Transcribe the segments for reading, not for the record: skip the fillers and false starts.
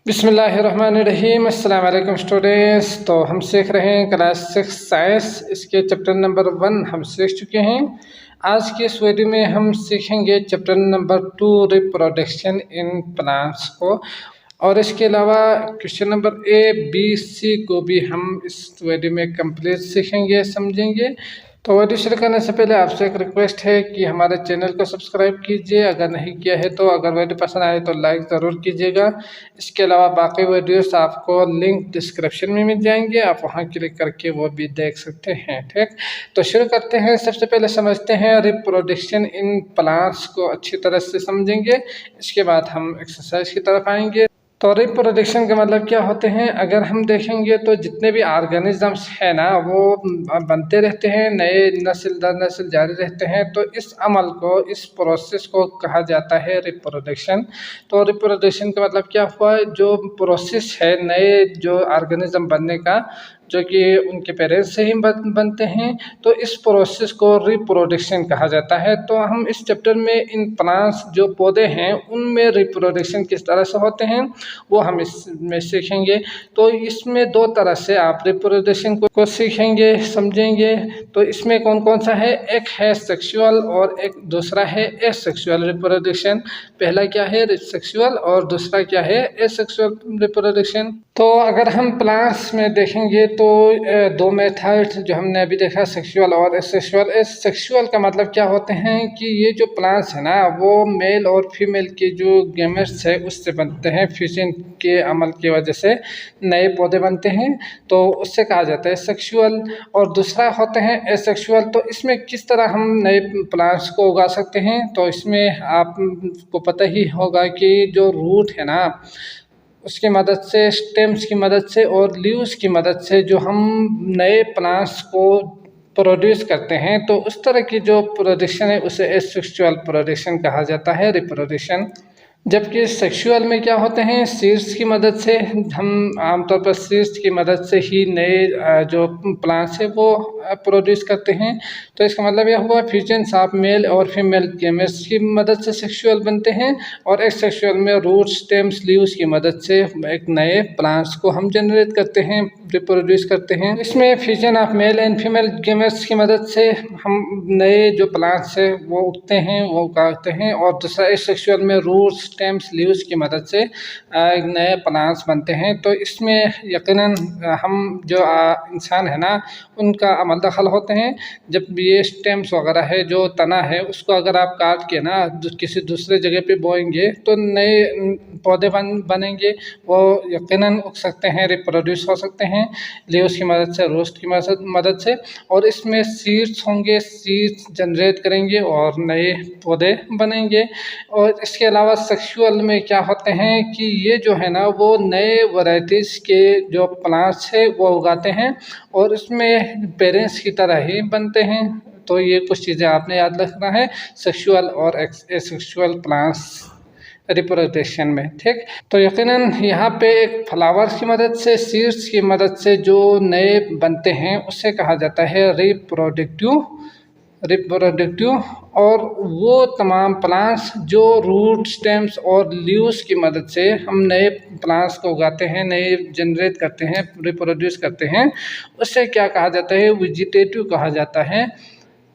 बिस्मिल्लाहिर्रहमानिर्रहीम। अस्सलाम वालेकुम स्टूडेंट्स। तो हम सीख रहे हैं क्लास 6 साइंस। इसके चैप्टर नंबर 1 हम सीख चुके हैं। आज के इस वीडियो में हम सीखेंगे chapter number 2 reproduction in plants को, और इसके अलावा question number A, B, C को भी हम इस वीडियो में कंप्लीट सीखेंगे, समझेंगे। तो वीडियो शुरू करने से पहले आपसे एक रिक्वेस्ट है कि हमारे चैनल को सब्सक्राइब कीजिए अगर नहीं किया है तो। अगर वीडियो पसंद आए तो लाइक ज़रूर कीजिएगा। इसके अलावा बाकी वीडियोस आपको लिंक डिस्क्रिप्शन में मिल जाएंगे, आप वहां क्लिक करके वो भी देख सकते हैं। ठीक, तो शुरू करते हैं। सबसे पहले समझते हैं रिप्रोडक्शन इन प्लांट्स को, अच्छी तरह से समझेंगे। इसके बाद हम एक्सरसाइज की तरफ आएंगे। तो रिप्रोडक्शन का मतलब क्या होते हैं, अगर हम देखेंगे तो जितने भी ऑर्गेनिजम्स हैं ना वो बनते रहते हैं, नए नस्ल दर नस्ल जारी रहते हैं। तो इस अमल को, इस प्रोसेस को कहा जाता है रिप्रोडक्शन। तो रिप्रोडक्शन का मतलब क्या हुआ, जो प्रोसेस है नए जो ऑर्गेनिज्म बनने का, जो कि उनके पेरेंट्स से ही बनते हैं, तो इस प्रोसेस को रिप्रोडक्शन कहा जाता है। तो हम इस चैप्टर में इन प्लांट्स जो पौधे हैं उनमें रिप्रोडक्शन किस तरह से होते हैं वो हम इसमें सीखेंगे। तो इसमें दो तरह से आप रिप्रोडक्शन को सीखेंगे, समझेंगे। तो इसमें कौन कौन सा है, एक है सेक्सुअल और एक दूसरा है एसेक्सुअल रिप्रोडक्शन। पहला क्या है सेक्सुअल और दूसरा क्या है एसेक्सुअल रिप्रोडक्शन। तो अगर हम प्लांट्स में देखेंगे तो दो मेथड जो हमने अभी देखा, सेक्सुअल और एसेक्सुअल। एसेक्सुअल का मतलब क्या होते हैं कि ये जो प्लांट्स है ना वो मेल और फीमेल के जो गेमेट्स है उससे बनते हैं, फ्यूजन के अमल की वजह से नए पौधे बनते हैं, तो उससे कहा जाता है सेक्सुअल। और दूसरा होते हैं एसेक्सुअल। तो इसमें किस तरह हम नए प्लांट्स को उगा सकते हैं, तो इसमें आपको पता ही होगा कि जो रूट है ना उसकी मदद से, स्टेम्स की मदद से और लीव्स की मदद से जो हम नए प्लांट्स को प्रोड्यूस करते हैं, तो उस तरह की जो प्रोडक्शन है उसे एसेक्सुअल प्रोडक्शन कहा जाता है, रिप्रोडक्शन। जबकि सेक्सुअल में क्या होते हैं, सीड्स की मदद से, हम आमतौर पर सीड्स की मदद से ही नए जो प्लांट्स है वो प्रोड्यूस करते हैं। तो इसका मतलब यह हुआ फ्यूजन्स ऑफ मेल और फीमेल गेमेट्स की मदद से सेक्सुअल बनते हैं, और एसेक्सुअल में रूट स्टेम्स लीव्स की मदद से एक नए प्लांट्स को हम जनरेट करते हैं, रिप्रोड्यूस करते हैं। इसमें fusion of male and female gametes की मदद से हम नए जो प्लांट्स है वो उगते हैं, वो उगाते हैं। और दूसरा एसेक्सुअल में रूट्स स्टेम्स लीव्स की मदद से नए प्लांट्स बनते हैं। तो इसमें यकीनन हम जो इंसान है ना उनका अमल दखल होते हैं। जब ये स्टेम्स वगैरह है, जो तना है, उसको अगर आप काट के ना किसी दूसरे जगह पे बोएंगे तो नए पौधे बनेंगे, वो यकीनन उग सकते हैं, रिप्रोड्यूस हो सकते हैं लीव्स की मदद से, रूट्स की मदद से। और इसमें सीड्स होंगे, सीड्स जनरेट करेंगे और नए पौधे बनेंगे। और इसके अलावा सेक्सुअल में क्या होते हैं कि ये जो है ना वो नए वैरायटीज़ के जो प्लांट्स है वो उगाते हैं और इसमें पेरेंट्स की तरह ही बनते हैं। तो ये कुछ चीज़ें आपने याद रखना है सेक्सुअल और एसेक्सुअल प्लांट्स रिप्रोडक्शन में। ठीक, तो यकीनन यहाँ पे एक फ्लावर्स की मदद से, सीड्स की मदद से जो नए बनते हैं उसे कहा जाता है रिप्रोडक्टिव। और वो तमाम प्लांट्स जो रूट स्टेम्स और लीव्स की मदद से हम नए प्लांट्स को उगाते हैं, नए जनरेट करते हैं, रिप्रोड्यूस करते हैं, उससे क्या कहा जाता है, वेजिटेटिव कहा जाता है,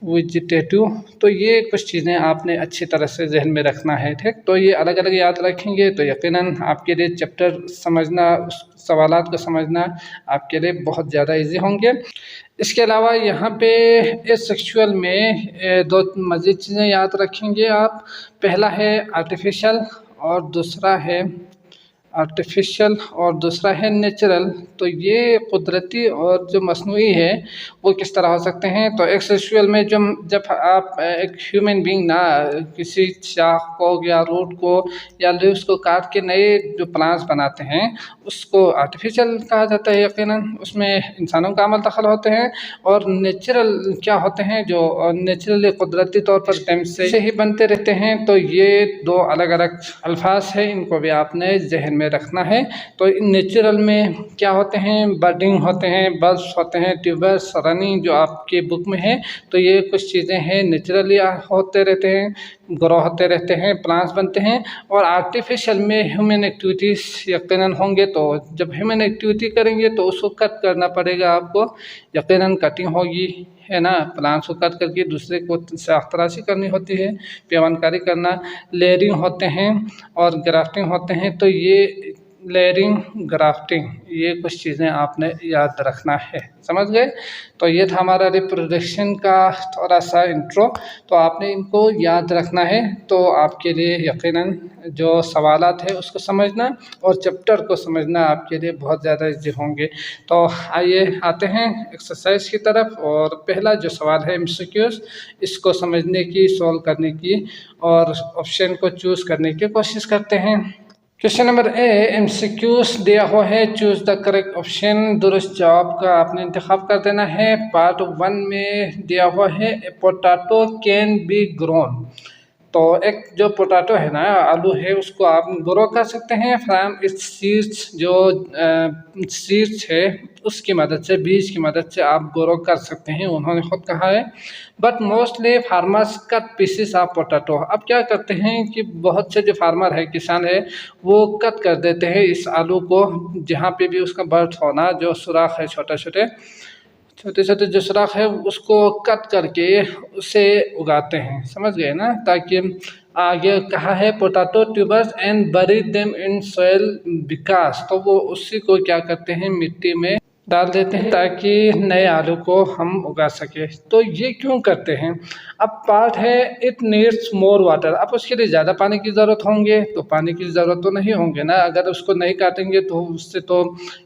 वेजिटेटिव। तो ये कुछ चीज़ें आपने अच्छी तरह से जहन में रखना है। ठीक, तो ये अलग अलग याद रखेंगे तो यकीनन आपके लिए चैप्टर समझना, सवालात को समझना आपके लिए बहुत ज़्यादा इजी होंगे। इसके अलावा यहाँ पे एसेक्सुअल में दो मज़ीद चीज़ें याद रखेंगे आप। पहला है आर्टिफिशियल और दूसरा है नेचुरल। तो ये कुदरती और जो मसनूई है वो किस तरह हो सकते हैं। तो एसेक्सुअल में जब आप एक ह्यूमन बीइंग ना किसी शाख को या रूट को या लीव्स को काट के नए जो प्लांट्स बनाते हैं उसको आर्टिफिशियल कहा जाता है। यकीनन उसमें इंसानों का अमल दखल होते हैं। और नेचुरल क्या होते हैं, जो नेचुरली कुदरती तौर पर स्टेम्स से ही बनते रहते हैं। तो ये दो अलग अलग अल्फाज हैं, इनको भी आपने जहन में में रखना है। तो नेचुरल में क्या होते हैं, बडिंग होते हैं, बल्ब्स होते हैं, ट्यूबर्स, रनिंग जो आपके बुक में है। तो ये कुछ चीज़ें हैं नेचुरली होते रहते हैं, ग्रो होते रहते हैं, प्लांट्स बनते हैं। और आर्टिफिशियल में ह्यूमन एक्टिविटीज़ यकीनन होंगे। तो जब ह्यूमन एक्टिविटी करेंगे तो उसको कट करना पड़ेगा आपको, यकीनन कटिंग होगी, है ना। प्लांट्स को कट करके दूसरे को साफ तरह से करनी होती है, पेवनकारी करना, लेयरिंग होते हैं और ग्राफ्टिंग होते हैं। तो ये लेयरिंग, ग्राफ्टिंग, ये कुछ चीज़ें आपने याद रखना है, समझ गए। तो ये था हमारा रिप्रोडक्शन का थोड़ा सा इंट्रो। तो आपने इनको याद रखना है। तो आपके लिए यकीनन जो सवालात है उसको समझना और चैप्टर को समझना आपके लिए बहुत ज़्यादा ईजी होंगे। तो आइए आते हैं एक्सरसाइज की तरफ। और पहला जो सवाल है एमसीक्यूज, इसको समझने की, सॉल्व करने की और ऑप्शन को चूज़ करने की कोशिश करते हैं। क्वेश्चन नंबर ए, एमसीक्यूज दिया हुआ है, चूज द करेक्ट ऑप्शन, दुरुस्त जवाब का आपने इंतखाब कर देना है। पार्ट 1 में दिया हुआ है ए पोटैटो कैन बी ग्रोन। तो एक जो पोटैटो है ना, आलू है, उसको आप ग्रो कर सकते हैं फ्रॉम इट्स सीड्स। जो सीड्स है उसकी मदद से, बीज की मदद से आप ग्रो कर सकते हैं, उन्होंने खुद कहा है। But mostly farmers cut pieces of potato. अब क्या करते हैं कि बहुत से जो फार्मर है, किसान है, वो कट कर देते हैं इस आलू को, जहाँ पे भी उसका बर्थ होना, जो सुराख है, छोटे छोटे जो सुराख है उसको कट करके उसे उगाते हैं, समझ गए ना। ताकि आगे कहा है पोटैटो ट्यूबर्स एंड बरी देम इन सॉइल विकास। तो वो उसी को क्या करते हैं, मिट्टी में डाल देते हैं ताकि नए आलू को हम उगा सके। तो ये क्यों करते हैं, अब पार्ट है इट नीड्स मोर वाटर। अब उसके लिए ज़्यादा पानी की ज़रूरत होंगे, तो पानी की ज़रूरत तो नहीं होंगे ना। अगर उसको नहीं काटेंगे तो उससे तो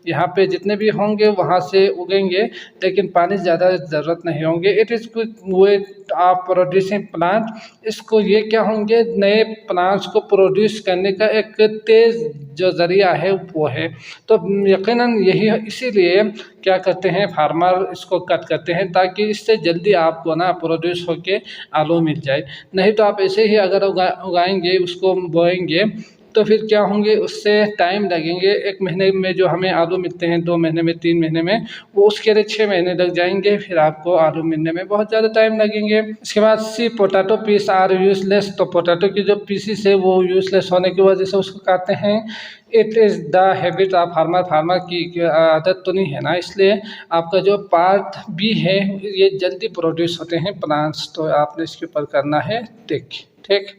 यहाँ पे जितने भी होंगे वहाँ से उगेंगे, लेकिन पानी ज़्यादा ज़रूरत नहीं होंगे। It is quick way of producing plant. इसको ये क्या होंगे, नए प्लांट्स को प्रोड्यूस करने का एक तेज़ जो ज़रिया है वो है। तो यकीनन यही, इसीलिए क्या करते हैं फार्मर, इसको कट करते हैं ताकि इससे जल्दी आपको ना प्रोड्यूस होके आलू मिल जाए। नहीं तो आप ऐसे ही अगर उगाएंगे, उसको बोएंगे, तो फिर क्या होंगे, उससे टाइम लगेंगे। 1 महीने में जो हमें आलू मिलते हैं 2 महीने में, 3 महीने में, वो उसके लिए 6 महीने लग जाएंगे। फिर आपको आलू मिलने में बहुत ज़्यादा टाइम लगेंगे। इसके बाद सी पोटैटो पीस आर यूजलेस। तो पोटैटो की जो पीसीस है वो यूजलेस होने की वजह से उसको काटते हैं। It is the habit of farmer की आदत तो नहीं है ना, इसलिए आपका जो पार्ट बी है ये जल्दी प्रोड्यूस होते हैं प्लांट्स। तो आपने इसके ऊपर करना है टिक, ठीक,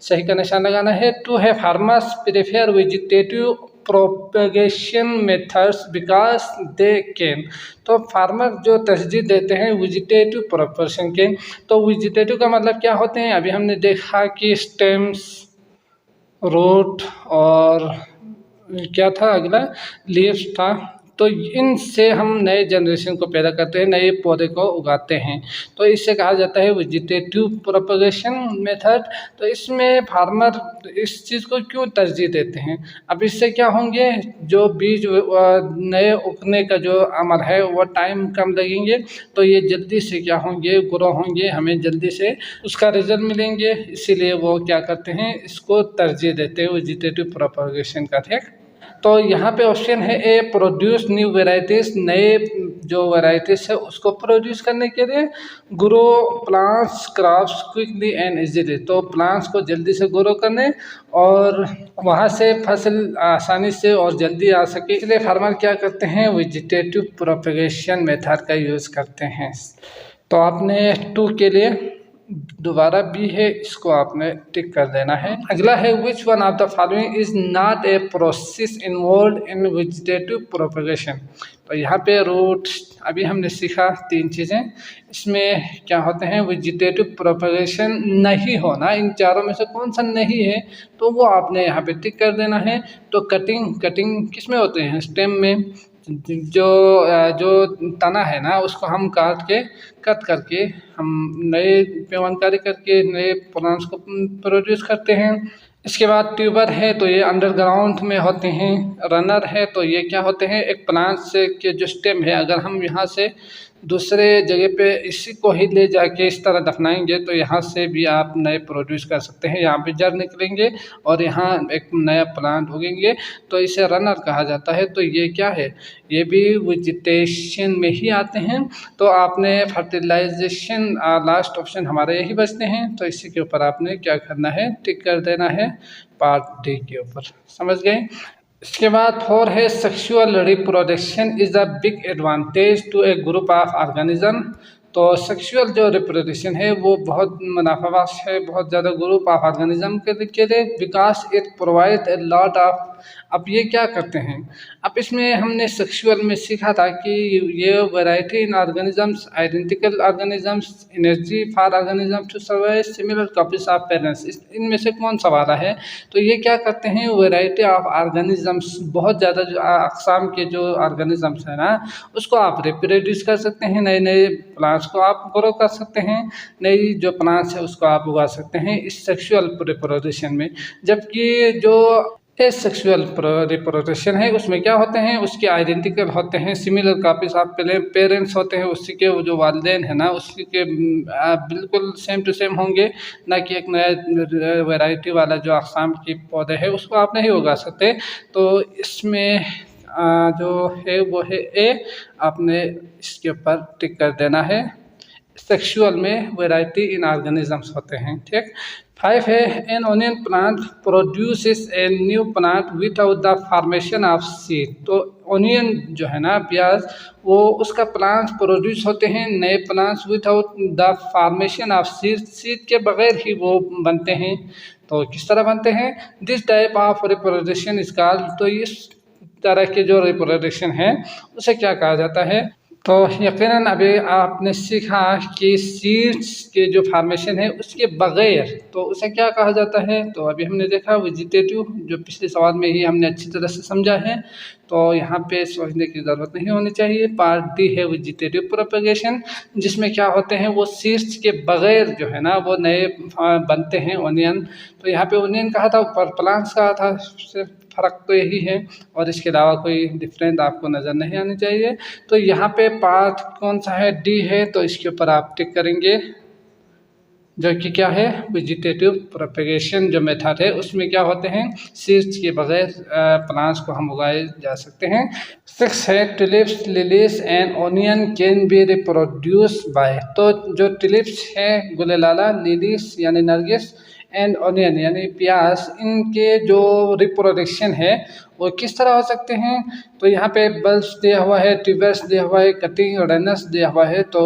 सही का निशान लगाना है। टू है farmers prefer vegetative propagation methods because they can. तो फार्मर जो तरजीह देते हैं वेजिटेटिव प्रोपेगेशन के। तो वेजिटेटिव का मतलब क्या होते हैं, अभी हमने देखा कि स्टेम्स, रूट और क्या था अगला, लीव्स था। तो इनसे हम नए जनरेशन को पैदा करते हैं, नए पौधे को उगाते हैं। तो इससे कहा जाता है वेजिटेटिव प्रोपेगेशन मेथड। तो इसमें फार्मर इस चीज़ को क्यों तरजीह देते हैं, अब इससे क्या होंगे, जो बीज नए उगने का जो अमल है वो टाइम कम लगेंगे। तो ये जल्दी से क्या होंगे, ग्रो होंगे, हमें जल्दी से उसका रिजल्ट मिलेंगे। इसीलिए वो क्या करते हैं, इसको तरजीह देते हैं वेजिटेटिव प्रोपेगेशन का, ठीक। तो यहाँ पे ऑप्शन है ए प्रोड्यूस न्यू वेराइटीज़। नए जो वेराइटीज़ है उसको प्रोड्यूस करने के लिए grow plants crops quickly and easily. तो प्लांट्स को जल्दी से ग्रो करने और वहाँ से फसल आसानी से और जल्दी आ सके, इसलिए फार्मर क्या करते हैं, वेजिटेटिव प्रोपेगेशन मेथड का यूज़ करते हैं। तो आपने 2 के लिए दोबारा बी है, इसको आपने टिक कर देना है। अगला है which one of the following is not a process involve in vegetative propagation. तो यहाँ पे रूट अभी हमने सीखा 3 चीज़ें, इसमें क्या होते हैं, वेजिटेटिव प्रोपेगेशन नहीं होना, इन चारों में से कौन सा नहीं है, तो वो आपने यहाँ पे टिक कर देना है। तो कटिंग किस में होते हैं, स्टेम में। जो तना है ना उसको हम कट करके हम नए पेवनकारी करके नए प्लांट्स को प्रोड्यूस करते हैं। इसके बाद ट्यूबर है तो ये अंडरग्राउंड में होते हैं। रनर है तो ये क्या होते हैं, एक प्लांट से के जो स्टेम है, अगर हम यहाँ से दूसरे जगह पे इसी को ही ले जाके इस तरह दफनाएंगे तो यहाँ से भी आप नए प्रोड्यूस कर सकते हैं। यहाँ पे जड़ निकलेंगे और यहाँ एक नया प्लांट उगेंगे, तो इसे रनर कहा जाता है। तो ये क्या है, ये भी वेजिटेशन में ही आते हैं। तो आपने फर्टिलाइजेशन लास्ट ऑप्शन हमारे यही बचते हैं, तो इसी के ऊपर आपने क्या करना है, टिक कर देना है पार्ट डी के ऊपर। समझ गए। इसके बाद 4 है sexual reproduction is a big advantage to a group of organism. तो सेक्सुअल जो रिप्रोडक्शन है वो बहुत मुनाफाबख्श है बहुत ज़्यादा ग्रुप ऑफ ऑर्गेनिज्म के लिए, because it provide a lot of. अब ये क्या करते हैं, अब इसमें हमने सेक्सुअल में सीखा था कि ये variety in organisms, identical organisms, energy for organism to survive, similar copies of parents, इनमें से कौन सा वाला है। तो ये क्या करते हैं, वैरायटी ऑफ ऑर्गेनिजम्स, बहुत ज़्यादा जो अक़साम के जो ऑर्गेनिजम्स हैं ना, उसको आप रिप्रोड्यूस कर सकते हैं, नए नए प्लांट्स को आप ग्रो कर सकते हैं, नई जो प्लांट्स है उसको आप उगा सकते हैं इस सेक्सुअल रिप्रोडक्शन में। जबकि जो एसेक्सुअल रिप्रोडक्शन है उसमें क्या होते हैं, उसके आइडेंटिकल होते हैं, सिमिलर कॉपीज ऑफ पेरेंट्स होते हैं, उसी के जो वालिदैन है ना उसी के बिल्कुल सेम टू सेम होंगे, ना कि एक नया वैरायटी वाला जो अक़साम की पौधे है उसको आप नहीं उगा सकते। तो इसमें जो है वो है ए, आपने इसके ऊपर टिक कर देना है। सेक्सुअल में वैरायटी इन ऑर्गेनिजम्स होते हैं। ठीक। 5 है an onion plant produces a new plant without the formation of seed. तो ओनियन जो है ना प्याज, वो उसका प्लांट प्रोड्यूस होते हैं नए plants without the formation of seed, seed के बगैर ही वो बनते हैं। तो किस तरह बनते हैं, this type of reproduction is called. तो इस तरह के जो रिप्रोडक्शन है उसे क्या कहा जाता है। तो यकीनन अभी आपने सीखा कि सीड्स के जो फार्मेशन है उसके बगैर तो उसे क्या कहा जाता है। तो अभी हमने देखा वेजिटेटिव, जो पिछले सवाल में ही हमने अच्छी तरह से समझा है, तो यहाँ पे सोचने की ज़रूरत नहीं होनी चाहिए। पार्ट डी है वेजिटेटिव प्रोपेगेशन, जिसमें क्या होते हैं वो सीड्स के बगैर जो है ना वो नए बनते हैं ओनियन। तो यहाँ पे ओनियन कहा था, ऊपर प्लांट्स कहा था, सिर्फ फ़र्क तो यही है और इसके अलावा कोई डिफरेंट आपको नज़र नहीं आनी चाहिए। तो यहाँ पे पार्ट कौन सा है, डी है, तो इसके ऊपर आप टिक करेंगे, जो कि क्या है वेजिटेटिव प्रोपेगेशन जो मेथड है उसमें क्या होते हैं सीड्स के बगैर प्लांट्स को हम उगाए जा सकते हैं। 6 है tulips, lilies and onion can be reproduce by. तो जो टुलिप्स है, गुलेलाला, लिलीज यानी नरगिस एंड ओनियन यानी प्याज, इनके जो रिप्रोडक्शन है वो किस तरह हो सकते हैं। तो यहाँ पे बल्ब्स दिया हुआ है, ट्यूबर्स दिया हुआ है, कटिंग रनर्स दिया हुआ है। तो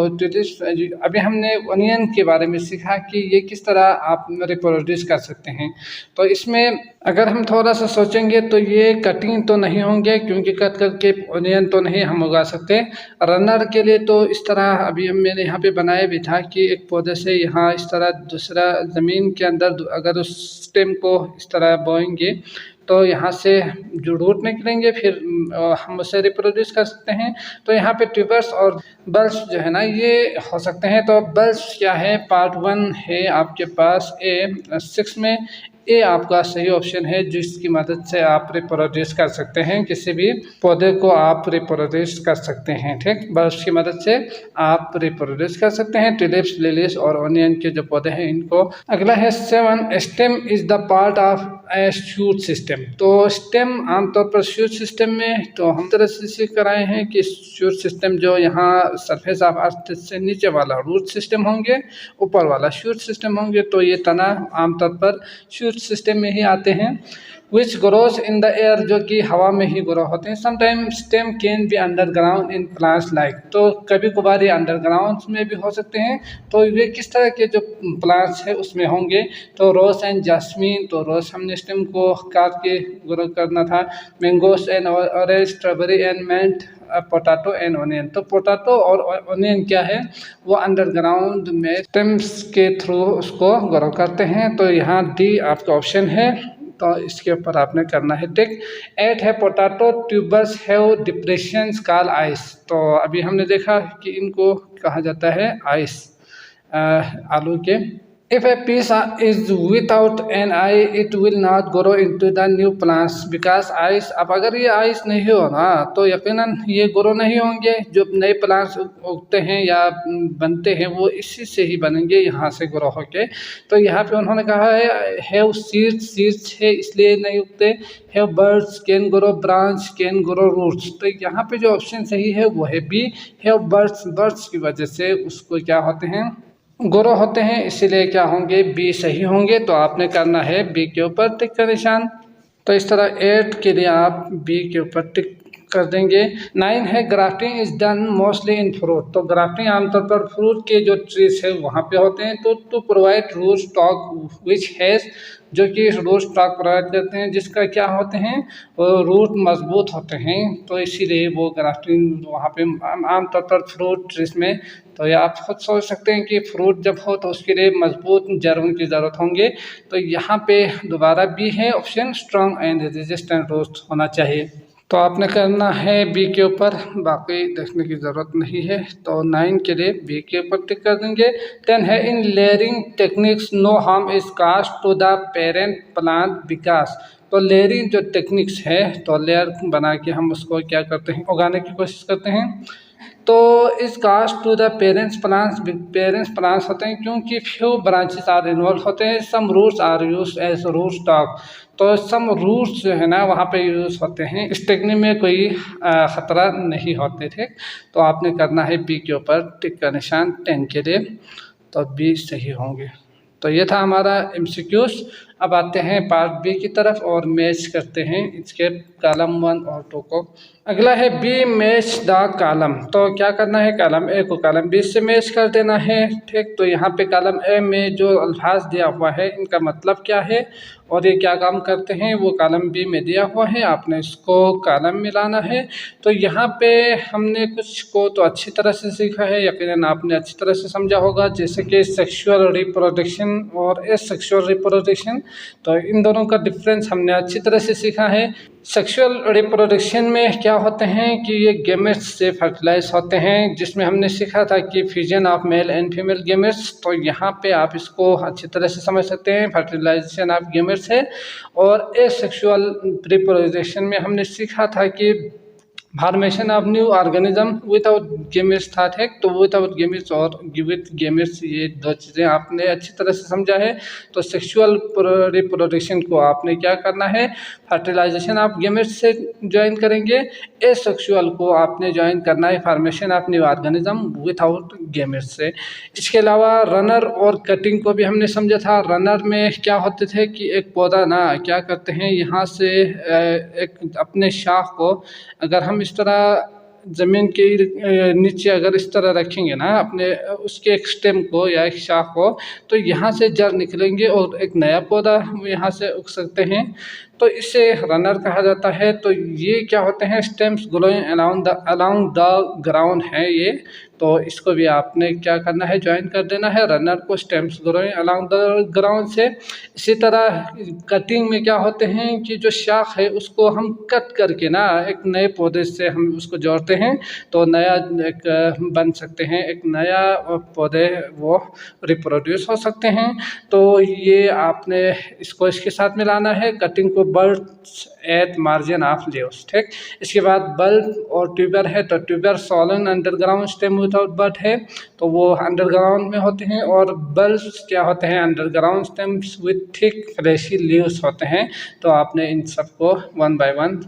अभी हमने ओनियन के बारे में सीखा कि ये किस तरह आप रिप्रोड्यूस कर सकते हैं। तो इसमें अगर हम थोड़ा सा सोचेंगे तो ये कटिंग तो नहीं होंगे, क्योंकि कट करके ओनियन तो नहीं हम उगा सकते। रनर के लिए तो इस तरह अभी मैंने यहाँ पे बनाया भी था कि एक पौधे से यहाँ इस तरह दूसरा ज़मीन के अंदर अगर उस स्टेम को इस तरह बोएंगे तो यहाँ से जो रूट निकलेंगे फिर हम उसे रिप्रोड्यूस कर सकते हैं। तो यहाँ पे ट्यूबर्स और बल्ब्स जो है ना ये हो सकते हैं। तो बल्ब्स क्या है, पार्ट 1 है आपके पास ए। 6 में ए आपका सही ऑप्शन है, जिसकी मदद से आप रिप्रोड्यूस कर सकते हैं, किसी भी पौधे को आप रिप्रोड्यूस कर सकते हैं। ठीक, बल्ब्स की मदद से आप रिप्रोड्यूस कर सकते हैं ट्यूलिप्स, लिलीज और ओनियन के जो पौधे हैं इनको। अगला है 7, stem is the part of A shoot system. तो स्टेम आमतौर पर शूट सिस्टम में तो हम तरह से सीख कर आए हैं कि शूट सिस्टम जो यहाँ सरफेस ऑफ अर्थ से नीचे वाला रूट सिस्टम होंगे, ऊपर वाला शूट सिस्टम होंगे। तो ये तना आमतौर पर शूट सिस्टम में ही आते हैं। Which grows in the air, जो कि हवा में ही ग्रो होते हैं। Sometime stem can be underground in plants like, तो कभी कभार ये अंडरग्राउंड में भी हो सकते हैं। तो ये किस तरह के जो प्लांट्स है उसमें होंगे, तो रोज एंड जास्मीन, तो रोज हमने स्टेम को काट के ग्रो करना था। Mangoes and orange, strawberry and mint, potato and onion. तो पोटैटो और ओनियन क्या है, वो अंडरग्राउंड में स्टेम्स के थ्रू उसको ग्रो करते हैं। तो यहाँ डी आपका ऑप्शन है, तो इसके ऊपर आपने करना है टिक। 8 है potato tubers have depressions called ice. तो अभी हमने देखा कि इनको कहा जाता है आइस, आलू के If a piece is without an eye, it will not grow into the new plants because eyes. अब अगर ये आइस नहीं हो ना तो यकीनन ये ग्रो नहीं होंगे। जो नए प्लांट्स उगते हैं या बनते हैं वो इसी से ही बनेंगे, यहाँ से ग्रो होके। तो यहाँ पे उन्होंने कहा है हैव सीड्स, सीड्स है इसलिए नहीं उगते। Have buds can grow branch can grow roots. तो यहाँ पे जो ऑप्शन सही है वो है बी, हैव बर्ड्स। बर्ड्स की वजह से उसको क्या होते हैं, ग्रो होते हैं, इसीलिए क्या होंगे, बी सही होंगे। तो आपने करना है बी के ऊपर टिक का निशान। तो इस तरह 8 के लिए आप बी के ऊपर टिक कर देंगे। 9 है grafting is done mostly in fruit. तो ग्राफ्टिंग आमतौर पर फ्रूट के जो ट्रीज है वहाँ पे होते हैं। तो to provide root stock which has, जो कि रूट स्टॉक प्रोवाइड करते हैं जिसका क्या होते हैं, रूट मजबूत होते हैं। तो इसीलिए वो ग्राफ्टिंग वहाँ पे आमतौर पर फ्रूट ट्रीज में। तो ये आप खुद सोच सकते हैं कि फ्रूट जब हो तो उसके लिए मजबूत जड़ों की ज़रूरत होंगे। तो यहाँ पे दोबारा बी है option, strong and resistant root होना चाहिए। तो आपने करना है बी के ऊपर, बाकी देखने की ज़रूरत नहीं है। तो 9 के लिए बी के ऊपर टिक कर देंगे। 10 है in layering techniques no harm is caused to the parent plant विकास। तो लेयरिंग जो टेक्निक्स है, तो लेयर बना के हम उसको क्या करते हैं, उगाने की कोशिश करते हैं। तो इस caused to the parents plants होते हैं क्योंकि फ्यू ब्रांचेस आर इन्वॉल्व होते हैं। Some roots are use as root stock. तो सम रूट्स जो है ना वहाँ पे यूज़ होते हैं, इस टेक्निक में कोई ख़तरा नहीं होते थे। तो आपने करना है बी के ऊपर टिक का निशान 10 के लिए। तो बी सही होंगे। तो ये था हमारा एमसीक्यूज। अब आते हैं पार्ट बी की तरफ और मैच करते हैं इसके कॉलम 1 और 2 को। अगला है बी मैच द कॉलम। तो क्या करना है, कॉलम ए को कॉलम बी से मैच कर देना है। ठीक, तो यहाँ पे कॉलम ए में जो अल्फाज दिया हुआ है इनका मतलब क्या है और ये क्या काम करते हैं वो कॉलम बी में दिया हुआ है, आपने इसको कॉलम में लाना है। तो यहाँ पे हमने कुछ को तो अच्छी तरह से सीखा है, यकीनन आपने अच्छी तरह से समझा होगा, जैसे कि सेक्सुअल रिप्रोडक्शन और एसेक्सुअल रिप्रोडक्शन। तो इन दोनों का डिफरेंस हमने अच्छी तरह से सीखा है। सेक्सुअल रिप्रोडक्शन में क्या होते हैं कि ये गेमेट्स से फर्टिलाइज होते हैं, जिसमें हमने सीखा था कि fusion of male and female gametes. तो यहाँ पे आप इसको अच्छी तरह से समझ सकते हैं, फर्टिलाइजेशन ऑफ गेमेट्स है। और एसेक्सुअल रिप्रोडक्शन में हमने सीखा था कि formation of new organism without gametes था। ठीक, तो विदाउट गेमेट्स और विद गेमेट्स ये दो चीज़ें आपने अच्छी तरह से समझा है। तो सेक्सुअल रिप्रोडक्शन को आपने क्या करना है, फर्टिलाइजेशन ऑफ गेमेट्स से ज्वाइन करेंगे। एसेक्सुअल को आपने ज्वाइन करना है formation of new organism without gametes से। इसके अलावा रनर और कटिंग को भी हमने समझा था। रनर में क्या होते थे कि एक पौधा ना क्या करते हैं, यहाँ से एक अपने शाख को अगर हम इस तरह ज़मीन के नीचे अगर इस तरह रखेंगे ना अपने उसके एक स्टेम को या एक शाख को, तो यहाँ से जड़ निकलेंगे और एक नया पौधा यहाँ से उग सकते हैं। तो इसे रनर कहा जाता है। तो ये क्या होते हैं, stems growing along the ground है ये। तो इसको भी आपने क्या करना है, ज्वाइन कर देना है रनर को stems growing along the ground से। इसी तरह कटिंग में क्या होते हैं कि जो शाख है उसको हम कट करके ना एक नए पौधे से हम उसको जोड़ते हैं, तो नया एक बन सकते हैं, एक नया पौधे वो रिप्रोड्यूस हो सकते हैं। तो ये आपने इसको इसके साथ मिलाना है, कटिंग को buds at margin of leaves. ठीक, इसके बाद बल्ब और ट्यूबर है। तो tuber swollen underground stem without bud है, तो वो अंडरग्राउंड में होते हैं। और बल्ब्स क्या होते हैं, underground stems with thick fleshy leaves होते हैं। तो आपने इन सबको 1 बाय 1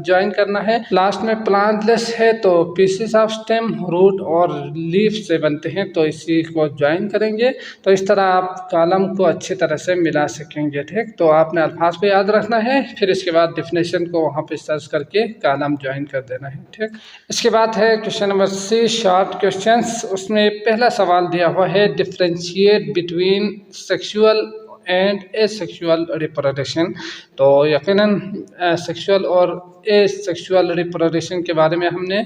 ज्वाइन करना है। लास्ट में प्लांटलेस है, तो पीसेस ऑफ स्टेम रूट और लीफ से बनते हैं, तो इसी को ज्वाइन करेंगे। तो इस तरह आप कॉलम को अच्छी तरह से मिला सकेंगे। ठीक, तो आपने अल्फाज को याद रखना है, फिर इसके बाद डिफिनेशन को वहाँ पे सर्च करके कॉलम ज्वाइन कर देना है। ठीक, इसके बाद है question number C, short questions. उसमें पहला सवाल दिया हुआ है differentiate between sexual and asexual reproduction. तो यकीनन सेक्सुअल और एसेक्सुअल रिप्रोडक्शन के बारे में हमने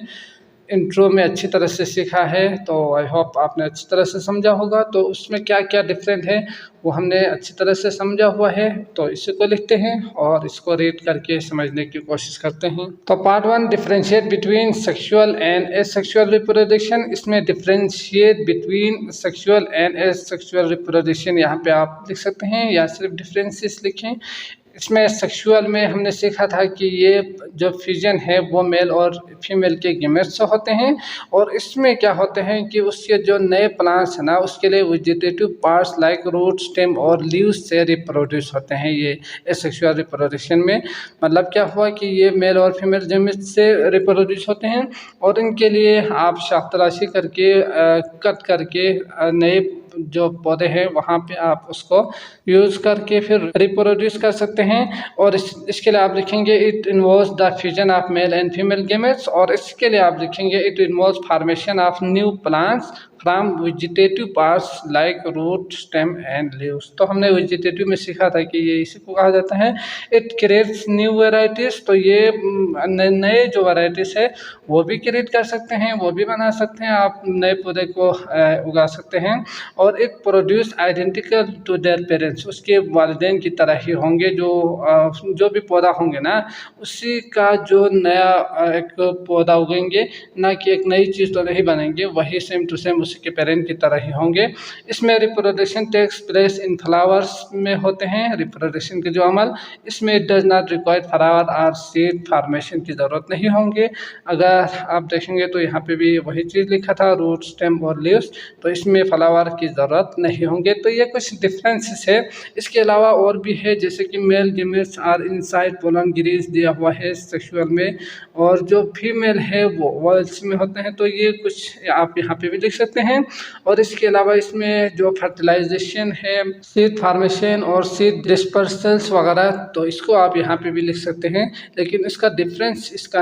इंट्रो में अच्छी तरह से सीखा है, तो आई होप आपने अच्छी तरह से समझा होगा। तो उसमें क्या क्या डिफरेंट है वो हमने अच्छी तरह से समझा हुआ है। तो इसी को लिखते हैं और इसको रीड करके समझने की कोशिश करते हैं। तो part 1, differentiate between sexual and asexual reproduction. इसमें differentiate between sexual and asexual reproduction यहाँ पे आप लिख सकते हैं या सिर्फ डिफरेंसेस लिखें। इसमें सेक्सुअल में हमने सीखा था कि ये जो फ्यूजन है वो मेल और फीमेल के गेमेट्स से होते हैं, और इसमें क्या होते हैं कि उसके जो नए प्लांट्स है ना उसके लिए vegetative parts like root, stem और लीव्स से रिप्रोड्यूस होते हैं ये एसेक्सुअल रिप्रोडक्शन में। मतलब क्या हुआ कि ये मेल और फीमेल गेमेट्स से रिप्रोड्यूस होते हैं, और इनके लिए आप शाफ्तराशी करके कट करके नए जो पौधे हैं वहाँ पे आप उसको यूज़ करके फिर रिप्रोड्यूस कर सकते हैं। और इसके लिए आप लिखेंगे it involves the fusion of male and female gametes, और इसके लिए आप लिखेंगे it involves formation of new plants from vegetative parts like root, stem and leaves. तो हमने वेजिटेटिव में सीखा था कि ये इसी को कहा जाता है इट क्रिएट्स न्यू वेराइटीज़। तो ये नए जो वेराइटीज़ है वो भी क्रिएट कर सकते हैं, वो भी बना सकते हैं, आप नए पौधे को उगा सकते हैं। और it produce identical to their parents, उसके वालिदैन की तरह ही होंगे। जो भी पौधा होंगे ना उसी का जो नया एक पौधा उगेंगे, ना कि एक नई चीज़ तो नहीं बनेंगे, वही सेम टू सेम के पेरेंट की तरह ही होंगे। इसमें reproduction takes place in flowers में होते हैं, रिप्रोडक्शन के जो अमल, इसमें it does not require flower और सीड फॉर्मेशन की ज़रूरत नहीं होंगे। अगर आप देखेंगे तो यहाँ पे भी वही चीज़ लिखा था रूट, स्टेम और लीव्स, तो इसमें फ्लावर की ज़रूरत नहीं होंगे। तो ये कुछ डिफरेंसेस है। इसके अलावा और भी है, जैसे कि male gametes are inside pollen grains दिया हुआ है सेक्सुअल में, और जो फीमेल है वो वॉल्स में होते हैं। तो ये कुछ आप यहाँ पे भी लिख सकते हैं। और इसके अलावा इसमें जो फर्टिलाइजेशन है, सीड फार्मेशन और सीड डिस्पर्सल्स वगैरह, तो इसको आप यहाँ पे भी लिख सकते हैं। लेकिन इसका डिफरेंस इसका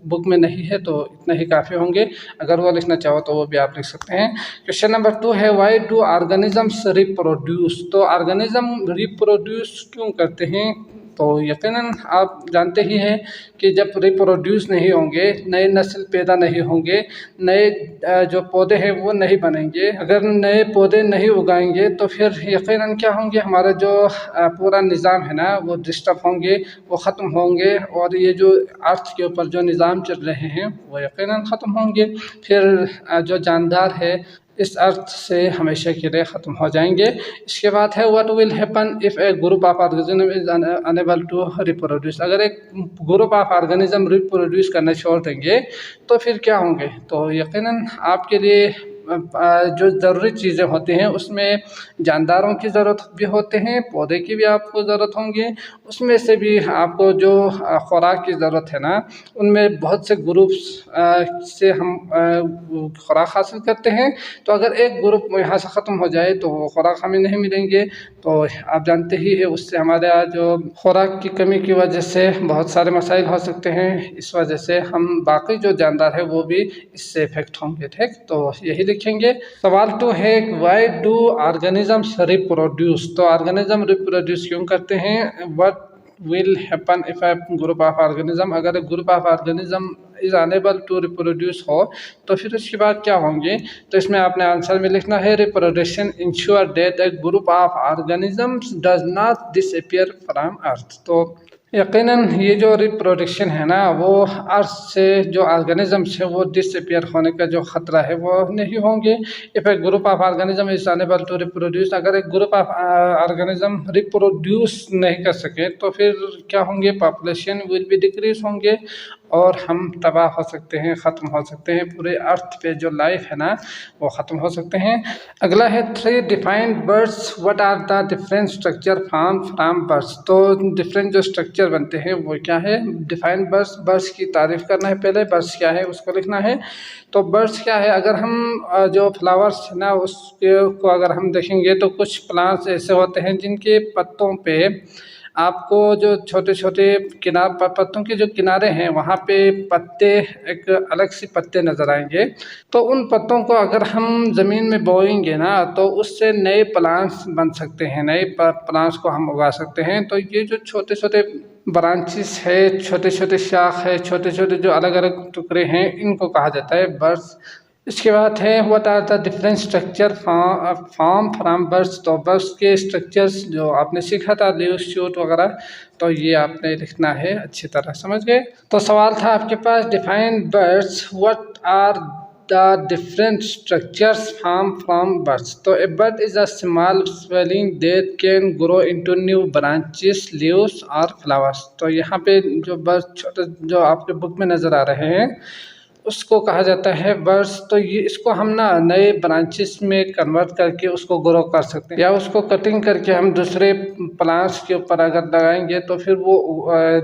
बुक में नहीं है, तो इतना ही काफ़ी होंगे। अगर वो लिखना चाहो तो वो भी आप लिख सकते हैं। क्वेश्चन नंबर 2 है व्हाई डू ऑर्गेनिजम्स रिप्रोड्यूस। तो ऑर्गेनिज्म रिप्रोड्यूस क्यों करते हैं? तो यकीनन आप जानते ही हैं कि जब रिप्रोड्यूस नहीं होंगे, नए नस्ल पैदा नहीं होंगे, नए जो पौधे हैं वो नहीं बनेंगे, अगर नए पौधे नहीं उगाएंगे तो फिर यकीनन क्या होंगे, हमारा जो पूरा निज़ाम है ना वो डिस्टर्ब होंगे, वो ख़त्म होंगे, और ये जो अर्थ के ऊपर जो निज़ाम चल रहे हैं वो यकीनन ख़त्म होंगे। फिर जो जानदार है इस अर्थ से हमेशा के लिए ख़त्म हो जाएंगे। इसके बाद है what will happen if a group of organism is unable to reproduce. अगर एक ग्रुप ऑफ ऑर्गेनिज्म रिप्रोड्यूस करना छोड़ देंगे तो फिर क्या होंगे? तो यकीनन आपके लिए जो ज़रूरी चीज़ें होती हैं उसमें जानदारों की ज़रूरत भी होते हैं, पौधे की भी आपको ज़रूरत होंगी, उसमें से भी आपको जो खुराक की ज़रूरत है ना, उनमें बहुत से ग्रुप्स से हम खुराक हासिल करते हैं। तो अगर एक ग्रुप यहाँ से ख़त्म हो जाए तो वो खुराक हमें नहीं मिलेंगे। तो आप जानते ही है उससे हमारे यहाँ जो खुराक की कमी की वजह से बहुत सारे मसाइल हो सकते हैं। इस वजह से हम बाकी जो जानदार है वो भी इससे इफेक्ट होंगे। ठीक, तो यही लिखेंगे। सवाल 2 है व्हाई डू ऑर्गेनिजम्स रिप्रोड्यूस। तो ऑर्गेनिज्म रिप्रोड्यूस क्यों करते हैं? What will happen if a group of organism. अगर group of organism is unable to reproduce हो तो फिर उसके बाद क्या होंगे? तो इसमें आपने आंसर में लिखना है reproduction ensure that a group of organisms does not disappear from earth. तो यकीनन ये जो रिप्रोडक्शन है ना वो अर्थ से जो ऑर्गेनिजम्स है वो डिसअपीयर होने का जो ख़तरा है वो नहीं होंगे। If a group of organism is unable to reproduce, अगर एक ग्रुप ऑफ ऑर्गेनिज्म रिप्रोड्यूस नहीं कर सके तो फिर क्या होंगे? पॉपुलेशन विल बी डिक्रीज होंगे और हम तबाह हो सकते हैं, ख़त्म हो सकते हैं। पूरे अर्थ पे जो लाइफ है ना वो ख़त्म हो सकते हैं। अगला है 3 defined buds what are the different structure from buds. तो डिफरेंट जो स्ट्रक्चर बनते हैं वो क्या है? डिफाइंड बर्ड्स, बर्ड्स की तारीफ़ करना है पहले, बर्ड्स क्या है उसको लिखना है। तो बर्ड्स क्या है? अगर हम जो फ्लावर्स है ना उसके को अगर हम देखेंगे तो कुछ प्लांट्स ऐसे होते हैं जिनके पत्तों पे आपको जो छोटे छोटे पत्तों के जो किनारे हैं वहाँ पे पत्ते, एक अलग सी पत्ते नज़र आएंगे। तो उन पत्तों को अगर हम ज़मीन में बोएंगे ना तो उससे नए प्लांट्स बन सकते हैं, नए प्लांट्स को हम उगा सकते हैं। तो ये जो छोटे छोटे ब्रांचेस है, छोटे छोटे शाख है, छोटे छोटे जो अलग अलग टुकड़े हैं, इनको कहा जाता है बर्ड्स। इसके बाद है what are the different structure form from buds. तो बर्ड्स के स्ट्रक्चर्स जो आपने सीखा था, लीव शूट वगैरह, तो ये आपने लिखना है, अच्छी तरह समझ गए। तो सवाल था आपके पास define buds, what are the different structures form from buds. तो a bud is a small swelling that can grow into new branches, leaves और फ्लावर्स। तो यहाँ पे जो बर्ड छोटे जो आपके बुक में नज़र आ रहे हैं उसको कहा जाता है बर्ड्स। तो ये इसको हम ना नए ब्रांचेस में कन्वर्ट करके उसको ग्रो कर सकते हैं, या उसको कटिंग करके हम दूसरे प्लांट्स के ऊपर अगर लगाएंगे तो फिर वो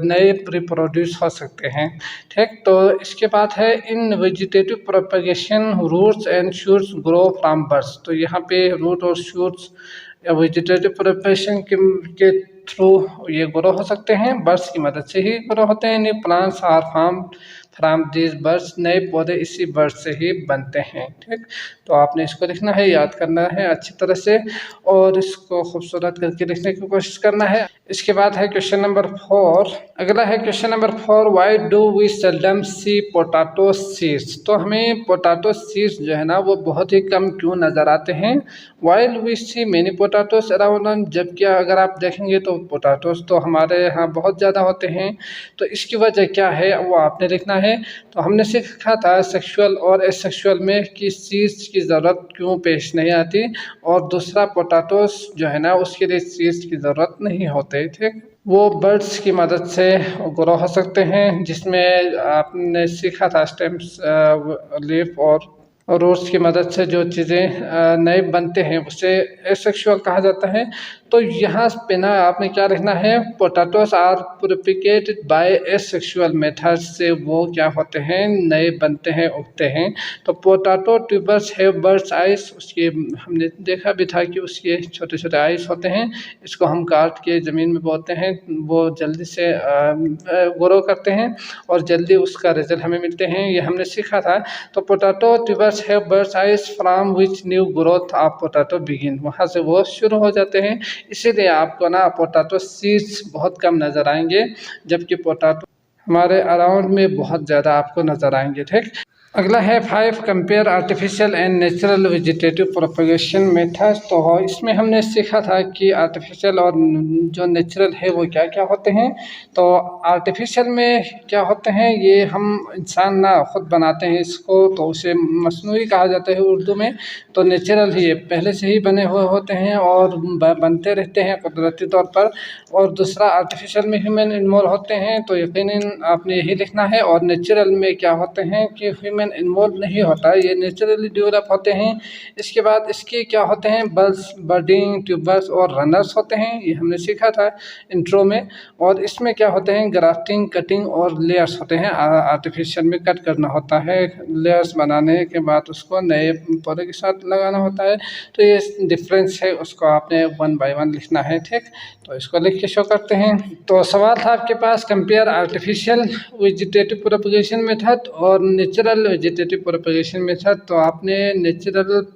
नए रिप्रोड्यूस हो सकते हैं। ठीक, तो इसके बाद है in vegetative propagation roots and shoots grow from buds. तो यहाँ पे रूट और शूट्स वेजिटेटिव प्रोपगेशन के थ्रू ये ग्रो हो सकते हैं, बर्ड्स की मदद से ही ग्रो होते हैं। New plants are form from this buds, नए पौधे इसी बर्ड से ही बनते हैं। ठीक, तो आपने इसको लिखना है, याद करना है अच्छी तरह से और इसको खूबसूरत करके लिखने की कोशिश करना है। इसके बाद है क्वेश्चन नंबर 4। अगला है question number 4, why do we seldom see potato seeds. तो हमें पोटैटो सीड्स जो है ना वो बहुत ही कम क्यों नज़र आते हैं। While we see many potatoes around, जबकि अगर आप देखेंगे तो पोटैटोस तो हमारे यहाँ बहुत ज़्यादा होते हैं। तो इसकी वजह क्या है वो आपने लिखना है। तो हमने सीखा था सेक्सुअल और एसेक्सुअल में कि सीड्स की ज़रूरत क्यों पेश नहीं आती, और दूसरा पोटैटोस जो है ना उसके लिए सीड्स की ज़रूरत नहीं होते। ठीक, वो बर्ड्स की मदद से ग्रो हो सकते हैं, जिसमें आपने सीखा था स्टेम्स, लीफ और रूट्स की मदद से जो चीज़ें नए बनते हैं उसे एसेक्सुअल कहा जाता है। तो यहाँ पे ना आपने क्या लिखना है, potatoes are propagated by asexual method, से वो क्या होते हैं, नए बनते हैं, उगते हैं। तो पोटैटो ट्यूबर्स है बर्ड्स आइस, उसके हमने देखा भी था कि उसके छोटे छोटे आइस होते हैं, इसको हम काट के ज़मीन में बोते हैं, वो जल्दी से ग्रो करते हैं और जल्दी उसका रिजल्ट हमें मिलते हैं, ये हमने सीखा था। तो पोटैटो ट्यूबर्स है birds ice from which new growth of potato begin, वहाँ से वो शुरू हो जाते हैं। इसीलिए आपको ना पोटैटो सीड्स बहुत कम नज़र आएंगे, जबकि पोटैटो हमारे अराउंड में बहुत ज़्यादा आपको नज़र आएंगे। ठीक, अगला है 5, compare artificial and natural vegetative propagation method. तो इसमें हमने सीखा था कि आर्टिफिशियल और जो नेचुरल है वो क्या क्या होते हैं। तो आर्टिफिशियल में क्या होते हैं, ये हम इंसान ना खुद बनाते हैं इसको, तो उसे मसनूई कहा जाता है उर्दू में। तो नेचुरल ही पहले से ही बने हुए होते हैं और बनते रहते हैं कुदरती तौर पर। और दूसरा आर्टिफिशियल में ह्यूमन इन्वॉल्व होते हैं, तो यकीनन आपने यही लिखना है। और नेचुरल में क्या होते हैं कि ह्यूमन इन्वॉल्व नहीं होता, ये नेचुरली डेवलप होते हैं। इसके बाद इसके क्या होते हैं, बल्स, बर्डिंग, ट्यूबर्स और रनर्स होते हैं, ये हमने सीखा था इंट्रो में। और इसमें क्या होते हैं, ग्राफ्टिंग, कटिंग और लेयर्स होते हैं। आर्टिफिशियल में कट करना होता है, लेयर्स बनाने के बाद उसको नए पौधे के साथ लगाना होता है। तो ये डिफरेंस है, उसको आपने 1 बाय 1 लिखना है। ठीक, तो इसको लिख के शो करते हैं। तो सवाल था आपके पास, compare artificial vegetative propagation method और नेचुरल वेजिटेटिव प्रोपगेशन मेथड। तो आपने नेचुरल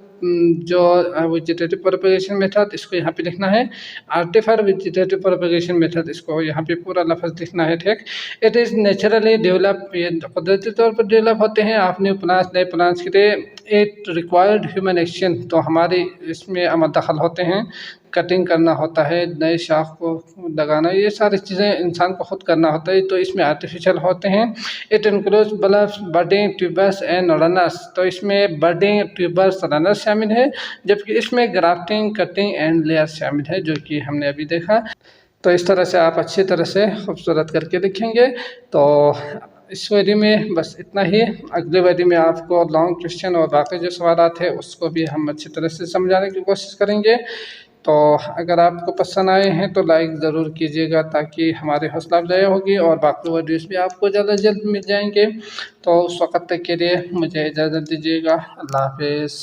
जो वेजिटेटिव प्रोपगेशन मेथड इसको यहाँ पे लिखना है, आर्टिफिशियल वेजिटेटिव प्रोपगेशन मेथड इसको यहाँ पे पूरा लफ्ज़ लिखना है। ठीक, इट इज़ नेचुरली डेवलप, ये कुदरती तौर पर डेवलप होते हैं। आप न्यू प्लांट्स, नए प्लांट्स के लिए इट रिक्वायर्ड ह्यूमन एक्शन, तो हमारी इसमें अमल दखल होते हैं, कटिंग करना होता है, नए शाख को लगाना, ये सारी चीज़ें इंसान को खुद करना होता है, तो इसमें आर्टिफिशियल होते हैं। It includes bulbs, budding, tubers and runners. तो इसमें बर्डिंग, ट्यूबर्स, रनर्स शामिल है, जबकि इसमें ग्राफ्टिंग, कटिंग एंड लेयर शामिल है, जो कि हमने अभी देखा। तो इस तरह से आप अच्छी तरह से खूबसूरत करके लिखेंगे। तो इस वीडियो में बस इतना ही। अगले वीडियो में आपको लॉन्ग क्वेश्चन और बाकी जो सवाल थे उसको भी हम अच्छी तरह से समझाने की कोशिश करेंगे। तो अगर आपको पसंद आए हैं तो लाइक ज़रूर कीजिएगा, ताकि हमारी हौसला अफजाई होगी और बाकी वीडियोस भी आपको ज़्यादा जल्द मिल जाएंगे। तो उस वक़्त तक के लिए मुझे इजाज़त दीजिएगा। अल्लाह हाफिज़।